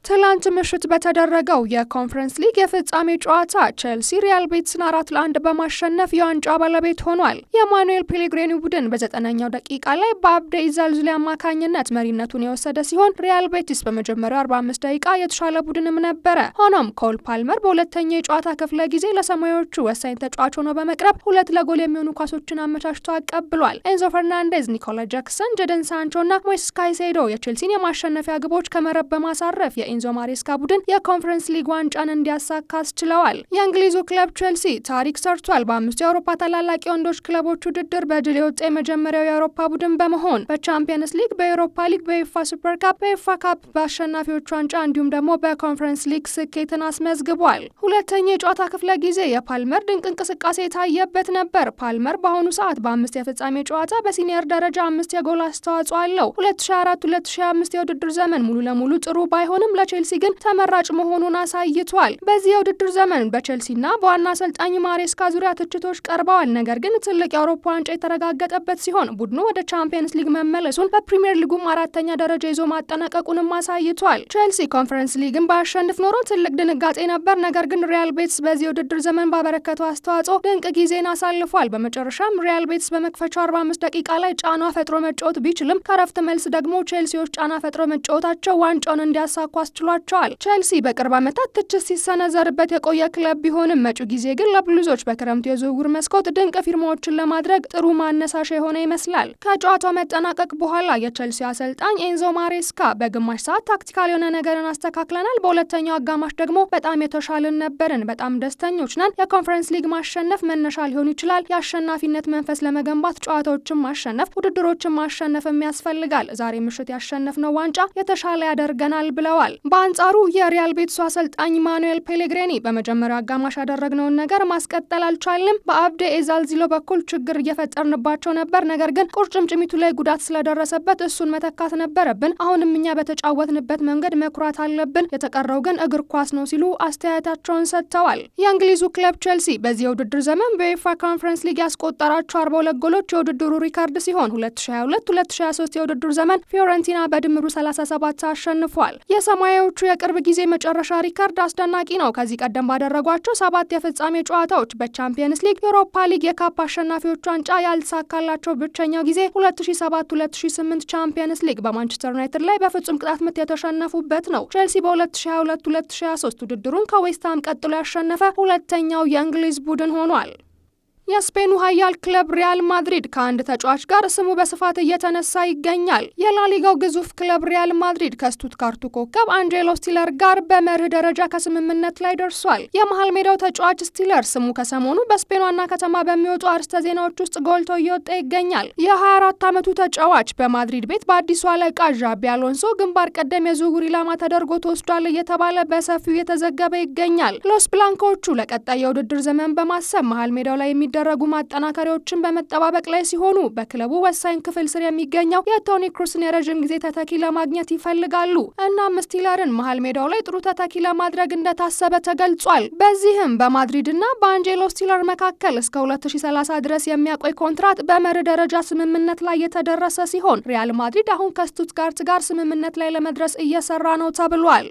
ትላንት ምሽት በተደረገው የኮንፈረንስ ሊግ የፍጻሜ ጨዋታ ቼልሲ ሪያል ቤቲስን 4-1 በማሸነፍ የዋንጫ ባለቤት ሆኗል። የማኑኤል ፔሌግሪኒ ቡድን በ90ኛው ደቂቃ ላይ በአብዴ ኢዛልዙሊ አማካኝነት መሪነቱን የወሰደ ሲሆን ሪያል ቤቲስ በመጀመሪያው 45 ደቂቃ የተሻለ ቡድንም ነበረ። ሆኖም ኮል ፓልመር በሁለተኛው የጨዋታ ክፍለ ጊዜ ለሰማያዊዎቹ ወሳኝ ተጫዋች ሆኖ በመቅረብ 2 ለጎል የሚሆኑ ኳሶችን አመቻችቶ አቀብሏል። ኤንዞ ፈርናንዴዝ፣ ኒኮላ ጃክሰን፣ ጀደን ሳንቾ እና ሞይሴስ ካይሴዶ የቼልሲን የማሸነፊያ ግቦች ከመረብ በማሳረፍ ኢንዞ ማሬስካ ቡድን የኮንፈረንስ ሊግ ዋንጫን እንዲያሳካ አስችለዋል። የእንግሊዙ ክለብ ቼልሲ ታሪክ ሰርቷል። በ5 የአውሮፓ ታላላቅ የወንዶች ክለቦች ውድድር በድል የወጣ የመጀመሪያው የአውሮፓ ቡድን በመሆን በቻምፒየንስ ሊግ፣ በኤሮፓ ሊግ፣ በዩኤፋ ሱፐር ካፕ፣ በዩኤፋ ካፕ በአሸናፊዎች ዋንጫ እንዲሁም ደግሞ በኮንፈረንስ ሊግ ስኬትን አስመዝግቧል። ሁለተኛ የጨዋታ ክፍለ ጊዜ የፓልመር ድንቅ እንቅስቃሴ የታየበት ነበር። ፓልመር በአሁኑ ሰዓት በ5 የፍጻሜ ጨዋታ በሲኒየር ደረጃ 5 የጎል አስተዋጽኦ አለው። 2024-2025 የውድድር ዘመን ሙሉ ለሙሉ ጥሩ ባይሆንም ቼልሲ ግን ተመራጭ መሆኑን አሳይቷል። በዚህ የውድድር ዘመን በቼልሲና በዋና አሰልጣኝ ማሬስካ ዙሪያ ትችቶች ቀርበዋል። ነገር ግን ትልቅ የአውሮፓ ዋንጫ የተረጋገጠበት ሲሆን ቡድኑ ወደ ቻምፒየንስ ሊግ መመለሱን በፕሪሚየር ሊጉም 4ኛ ደረጃ ይዞ ማጠናቀቁንም አሳይቷል። ቼልሲ ኮንፈረንስ ሊግን ባያሸንፍ ኖሮ ትልቅ ድንጋጤ ነበር። ነገር ግን ሪያል ቤቲስ በዚህ የውድድር ዘመን ባበረከተው አስተዋጽኦ ድንቅ ጊዜን አሳልፏል። በመጨረሻም ሪያል ቤቲስ በመክፈቻው 45 ደቂቃ ላይ ጫና ፈጥሮ መጫወት ቢችልም ከረፍት መልስ ደግሞ ቼልሲዎች ጫና ፈጥሮ መጫወታቸው ዋንጫውን እንዲያሳኩ አስችሏቸዋል። ቼልሲ በቅርብ ዓመታት ትችት ሲሰነዘርበት የቆየ ክለብ ቢሆንም መጪው ጊዜ ግን ለብሉዞች በክረምቱ የዝውውር መስኮት ድንቅ ፊርማዎችን ለማድረግ ጥሩ ማነሳሻ የሆነ ይመስላል። ከጨዋታው መጠናቀቅ በኋላ የቼልሲ አሰልጣኝ ኤንዞ ማሬስካ በግማሽ ሰዓት ታክቲካል የሆነ ነገርን አስተካክለናል፣ በሁለተኛው አጋማሽ ደግሞ በጣም የተሻልን ነበርን፣ በጣም ደስተኞች ነን። የኮንፈረንስ ሊግ ማሸነፍ መነሻ ሊሆን ይችላል። የአሸናፊነት መንፈስ ለመገንባት ጨዋታዎችን ማሸነፍ፣ ውድድሮችን ማሸነፍም ያስፈልጋል። ዛሬ ምሽት ያሸነፍነው ዋንጫ የተሻለ ያደርገናል ብለዋል። በአንጻሩ የሪያል ቤቲሱ አሰልጣኝ ማኑኤል ፔሌግሪኒ በመጀመሪያው አጋማሽ ያደረግነውን ነገር ማስቀጠል አልቻልንም። በአብዴ ኢዛልዙሊ በኩል ችግር እየፈጠርንባቸው ነበር። ነገር ግን ቁርጭምጭሚቱ ላይ ጉዳት ስለደረሰበት እሱን መተካት ነበረብን። አሁንም እኛ በተጫወትንበት መንገድ መኩራት አለብን። የተቀረው ግን እግር ኳስ ነው ሲሉ አስተያየታቸውን ሰጥተዋል። የእንግሊዙ ክለብ ቼልሲ በዚህ የውድድር ዘመን በዩኤፋ ኮንፈረንስ ሊግ ያስቆጠራቸው 42 ጎሎች የውድድሩ ሪካርድ ሲሆን 2022-2023 የውድድር ዘመን ፊዮረንቲና በድምሩ 37 አሸንፏል። የሰማያዊዎቹ የቅርብ ጊዜ መጨረሻ ሪካርድ አስደናቂ ነው። ከዚህ ቀደም ባደረጓቸው 7 የፍጻሜ ጨዋታዎች በቻምፒየንስ ሊግ፣ የአውሮፓ ሊግ፣ የካፕ አሸናፊዎች ዋንጫ ያልተሳካላቸው ብቸኛው ጊዜ 2007-2008 ቻምፒየንስ ሊግ በማንቸስተር ዩናይትድ ላይ በፍጹም ቅጣት ምት የተሸነፉበት ነው። ቼልሲ በ2022-2023 ውድድሩን ከዌስትሃም ቀጥሎ ያሸነፈ ሁለተኛው የእንግሊዝ ቡድን ሆኗል። የስፔኑ ኃያል ክለብ ሪያል ማድሪድ ከአንድ ተጫዋች ጋር ስሙ በስፋት እየተነሳ ይገኛል። የላሊጋው ግዙፍ ክለብ ሪያል ማድሪድ ከስቱትጋርቱ ኮከብ አንጄሎ ስቲለር ጋር በመርህ ደረጃ ከስምምነት ላይ ደርሷል። የመሃል ሜዳው ተጫዋች ስቲለር ስሙ ከሰሞኑ በስፔን ዋና ከተማ በሚወጡ አርዕስተ ዜናዎች ውስጥ ጎልቶ እየወጣ ይገኛል። የ24 ዓመቱ ተጫዋች በማድሪድ ቤት በአዲሱ አለቃ ዣቢ አሎንሶ ግንባር ቀደም የዝውውር ኢላማ ተደርጎ ተወስዷል እየተባለ በሰፊው እየተዘገበ ይገኛል። ሎስ ብላንኮቹ ለቀጣይ የውድድር ዘመን በማሰብ መሃል ሜዳው ላይ ደረጉ ማጠናከሪያዎችን በመጠባበቅ ላይ ሲሆኑ በክለቡ ወሳኝ ክፍል ስር የሚገኘው የቶኒ ክሩስን የረዥም ጊዜ ተተኪ ለማግኘት ይፈልጋሉ። እናም ስቲለርን መሃል ሜዳው ላይ ጥሩ ተተኪ ለማድረግ እንደታሰበ ተገልጿል። በዚህም በማድሪድና በአንጄሎ ስቲለር መካከል እስከ 2030 ድረስ የሚያቆይ ኮንትራት በመርህ ደረጃ ስምምነት ላይ የተደረሰ ሲሆን ሪያል ማድሪድ አሁን ከስቱትጋርት ጋር ስምምነት ላይ ለመድረስ እየሰራ ነው ተብሏል።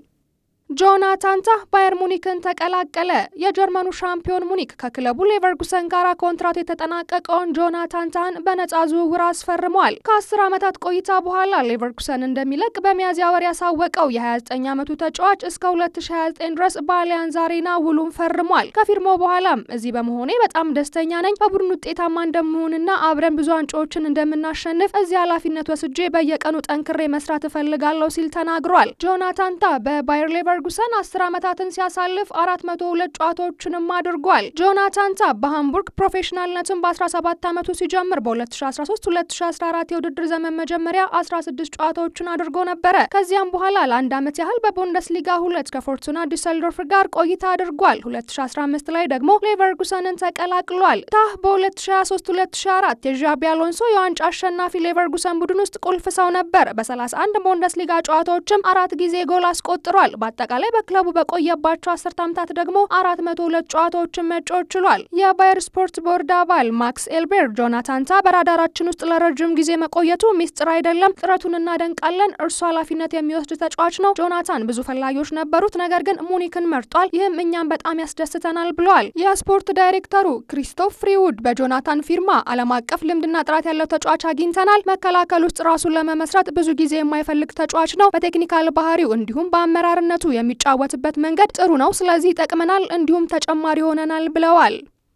ጆናታን ታህ ባየር ሙኒክን ተቀላቀለ። የጀርመኑ ሻምፒዮን ሙኒክ ከክለቡ ሌቨርኩሰን ጋር ኮንትራት የተጠናቀቀውን ጆናታን ታህን በነጻ ዝውውር አስፈርሟል። ከ10 ዓመታት ቆይታ በኋላ ሌቨርኩሰን እንደሚለቅ በሚያዝያ ወር ያሳወቀው የ29 ዓመቱ ተጫዋች እስከ 2029 ድረስ በአሊያንዝ አሬና ውሉን ፈርሟል። ከፊርማው በኋላም እዚህ በመሆኔ በጣም ደስተኛ ነኝ፣ በቡድን ውጤታማ እንደምሆንና አብረን ብዙ ዋንጫዎችን እንደምናሸንፍ እዚህ ኃላፊነት ወስጄ በየቀኑ ጠንክሬ መስራት እፈልጋለሁ ሲል ተናግሯል። ጆናታን ታህ በባየር ሌቨርኩሰን 10 ዓመታትን ሲያሳልፍ 402 ጨዋታዎችንም አድርጓል። ጆናታን ታህ በሃምቡርግ ፕሮፌሽናልነትን በ17 ዓመቱ ሲጀምር በ2013-2014 የውድድር ዘመን መጀመሪያ 16 ጨዋታዎችን አድርጎ ነበረ። ከዚያም በኋላ ለአንድ ዓመት ያህል በቡንደስሊጋ 2 ከፎርቱና ዲሰልዶርፍ ጋር ቆይታ አድርጓል። 2015 ላይ ደግሞ ሌቨርኩሰንን ተቀላቅሏል። ታህ በ2023-2024 የዣቢ አሎንሶ የዋንጫ አሸናፊ ሌቨርኩሰን ቡድን ውስጥ ቁልፍ ሰው ነበር። በ31 ቡንደስሊጋ ጨዋታዎችም 4 ጊዜ ጎል አስቆጥሯል። በአጠቃላይ በክለቡ በቆየባቸው 10 ዓመታት ደግሞ 402 ጨዋታዎችን መጫወት ችሏል። የባየር ስፖርት ቦርድ አባል ማክስ ኤልቤር ጆናታን ታ በራዳራችን ውስጥ ለረጅም ጊዜ መቆየቱ ሚስጥር አይደለም፣ ጥረቱን እናደንቃለን። እርሱ ኃላፊነት የሚወስድ ተጫዋች ነው። ጆናታን ብዙ ፈላጊዎች ነበሩት፣ ነገር ግን ሙኒክን መርጧል። ይህም እኛም በጣም ያስደስተናል ብለዋል። የስፖርት ዳይሬክተሩ ክሪስቶፍ ፍሪውድ በጆናታን ፊርማ ዓለም አቀፍ ልምድና ጥራት ያለው ተጫዋች አግኝተናል። መከላከል ውስጥ ራሱን ለመመስረት ብዙ ጊዜ የማይፈልግ ተጫዋች ነው። በቴክኒካል ባህሪው እንዲሁም በአመራርነቱ የሚጫወትበት መንገድ ጥሩ ነው። ስለዚህ ይጠቅመናል፣ እንዲሁም ተጨማሪ ሆነናል ብለዋል።